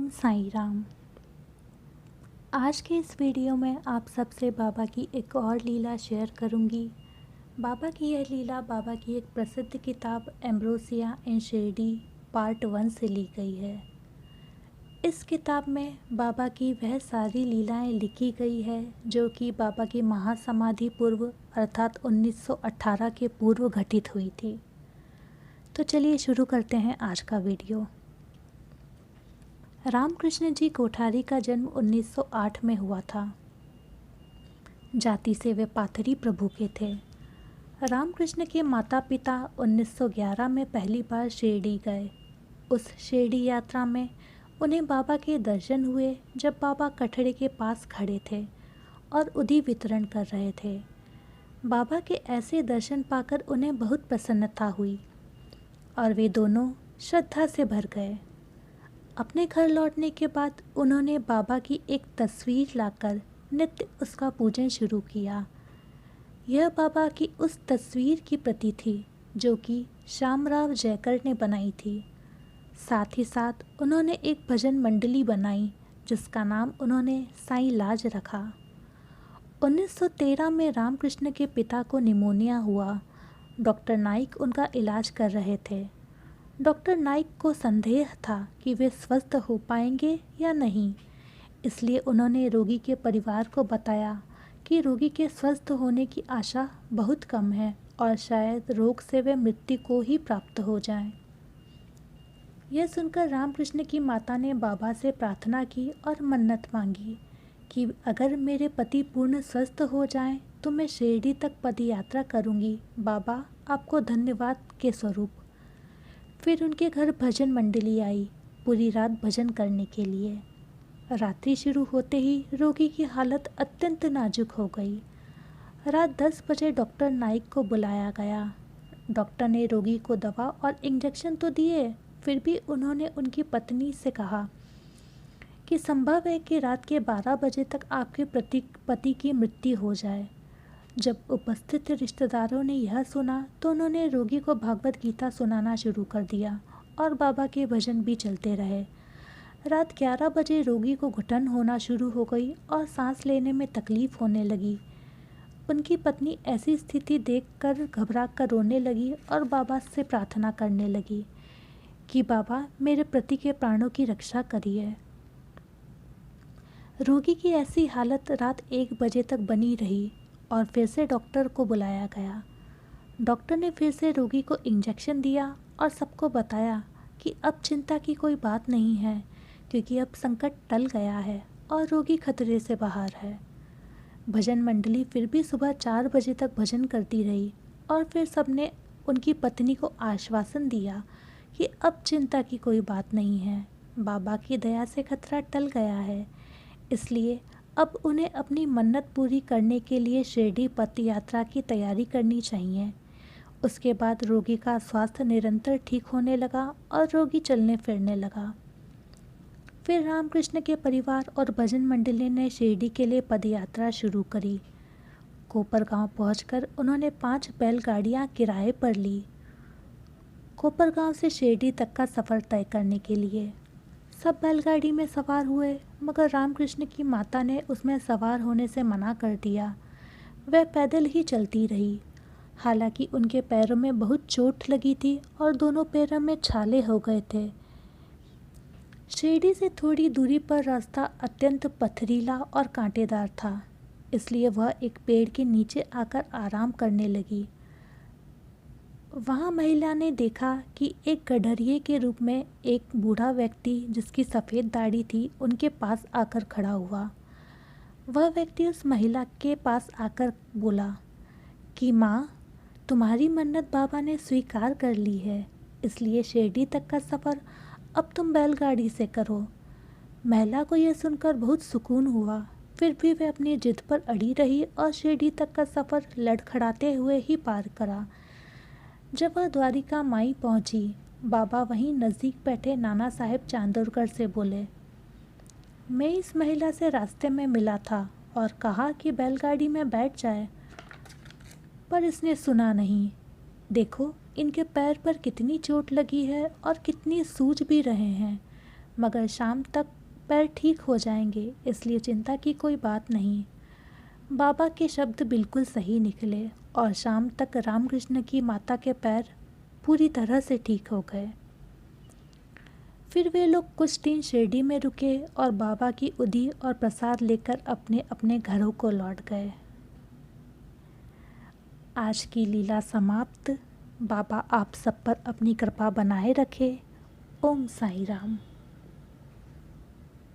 ओम साईं राम। आज के इस वीडियो में आप सबसे बाबा की एक और लीला शेयर करूंगी। बाबा की यह लीला बाबा की एक प्रसिद्ध किताब एम्ब्रोसिया इन शिरडी पार्ट 1 से ली गई है। इस किताब में बाबा की वह सारी लीलाएं लिखी गई है जो कि बाबा की महासमाधि पूर्व अर्थात 1918 के पूर्व घटित हुई थी। तो चलिए शुरू करते हैं आज का वीडियो। रामकृष्ण जी कोठारी का जन्म 1908 में हुआ था। जाति से वे पाथरी प्रभु के थे। रामकृष्ण के माता पिता 1911 में पहली बार शिरडी गए। उस शिरडी यात्रा में उन्हें बाबा के दर्शन हुए जब बाबा कठड़े के पास खड़े थे और उदी वितरण कर रहे थे। बाबा के ऐसे दर्शन पाकर उन्हें बहुत प्रसन्नता हुई और वे दोनों श्रद्धा से भर गए। अपने घर लौटने के बाद उन्होंने बाबा की एक तस्वीर लाकर नित्य उसका पूजन शुरू किया। यह बाबा की उस तस्वीर की प्रति थी जो कि श्यामराव जयकर ने बनाई थी। साथ ही साथ उन्होंने एक भजन मंडली बनाई जिसका नाम उन्होंने साईं लाज रखा। 1913 में रामकृष्ण के पिता को निमोनिया हुआ। डॉक्टर नाइक उनका इलाज कर रहे थे। डॉक्टर नाइक को संदेह था कि वे स्वस्थ हो पाएंगे या नहीं, इसलिए उन्होंने रोगी के परिवार को बताया कि रोगी के स्वस्थ होने की आशा बहुत कम है और शायद रोग से वे मृत्यु को ही प्राप्त हो जाएं। यह सुनकर रामकृष्ण की माता ने बाबा से प्रार्थना की और मन्नत मांगी कि अगर मेरे पति पूर्ण स्वस्थ हो जाएं तो मैं शिरडी तक पदयात्रा करूंगी, बाबा आपको धन्यवाद के स्वरूप। फिर उनके घर भजन मंडली आई पूरी रात भजन करने के लिए। रात्रि शुरू होते ही रोगी की हालत अत्यंत नाजुक हो गई। रात 10 बजे डॉक्टर नाइक को बुलाया गया। डॉक्टर ने रोगी को दवा और इंजेक्शन तो दिए, फिर भी उन्होंने उनकी पत्नी से कहा कि संभव है कि रात के 12 बजे तक आपके पति की मृत्यु हो जाए। जब उपस्थित रिश्तेदारों ने यह सुना तो उन्होंने रोगी को भागवत गीता सुनाना शुरू कर दिया और बाबा के भजन भी चलते रहे। रात 11 बजे रोगी को घुटन होना शुरू हो गई और सांस लेने में तकलीफ होने लगी। उनकी पत्नी ऐसी स्थिति देखकर घबरा कर रोने लगी और बाबा से प्रार्थना करने लगी कि बाबा मेरे पति के प्राणों की रक्षा करिए। रोगी की ऐसी हालत रात 1 बजे तक बनी रही और फिर से डॉक्टर को बुलाया गया। डॉक्टर ने फिर से रोगी को इंजेक्शन दिया और सबको बताया कि अब चिंता की कोई बात नहीं है क्योंकि अब संकट टल गया है और रोगी खतरे से बाहर है। भजन मंडली फिर भी सुबह 4 बजे तक भजन करती रही और फिर सबने उनकी पत्नी को आश्वासन दिया कि अब चिंता की कोई बात नहीं है, बाबा की दया से खतरा टल गया है, इसलिए अब उन्हें अपनी मन्नत पूरी करने के लिए शिरडी पद यात्रा की तैयारी करनी चाहिए। उसके बाद रोगी का स्वास्थ्य निरंतर ठीक होने लगा और रोगी चलने फिरने लगा। फिर रामकृष्ण के परिवार और भजन मंडली ने शिरडी के लिए पदयात्रा शुरू करी। कोपरगांव पहुंचकर उन्होंने 5 बैलगाड़ियां किराए पर ली कोपरगांव से शिरडी तक का सफ़र तय करने के लिए। सब बैलगाड़ी में सवार हुए मगर रामकृष्ण की माता ने उसमें सवार होने से मना कर दिया। वह पैदल ही चलती रही। हालांकि उनके पैरों में बहुत चोट लगी थी और दोनों पैरों में छाले हो गए थे। शिरडी से थोड़ी दूरी पर रास्ता अत्यंत पथरीला और कांटेदार था, इसलिए वह एक पेड़ के नीचे आकर आराम करने लगी। वहाँ महिला ने देखा कि एक गडरिये के रूप में एक बूढ़ा व्यक्ति जिसकी सफ़ेद दाढ़ी थी उनके पास आकर खड़ा हुआ। वह व्यक्ति उस महिला के पास आकर बोला कि माँ, तुम्हारी मन्नत बाबा ने स्वीकार कर ली है, इसलिए शिरडी तक का सफ़र अब तुम बैलगाड़ी से करो। महिला को यह सुनकर बहुत सुकून हुआ, फिर भी वह अपनी जिद पर अड़ी रही और शिरडी तक का सफ़र लड़खड़ाते हुए ही पार करा। जब वह द्वारिका माई पहुंची, बाबा वहीं नज़दीक बैठे नाना साहेब चांदोरकर से बोले, मैं इस महिला से रास्ते में मिला था और कहा कि बैलगाड़ी में बैठ जाए, पर इसने सुना नहीं। देखो इनके पैर पर कितनी चोट लगी है और कितनी सूज भी रहे हैं। मगर शाम तक पैर ठीक हो जाएंगे, इसलिए चिंता की कोई बात नहीं। बाबा के शब्द बिल्कुल सही निकले और शाम तक रामकृष्ण की माता के पैर पूरी तरह से ठीक हो गए। फिर वे लोग कुछ दिन शिरडी में रुके और बाबा की उदी और प्रसाद लेकर अपने अपने घरों को लौट गए। आज की लीला समाप्त। बाबा आप सब पर अपनी कृपा बनाए रखे। ओम साई राम।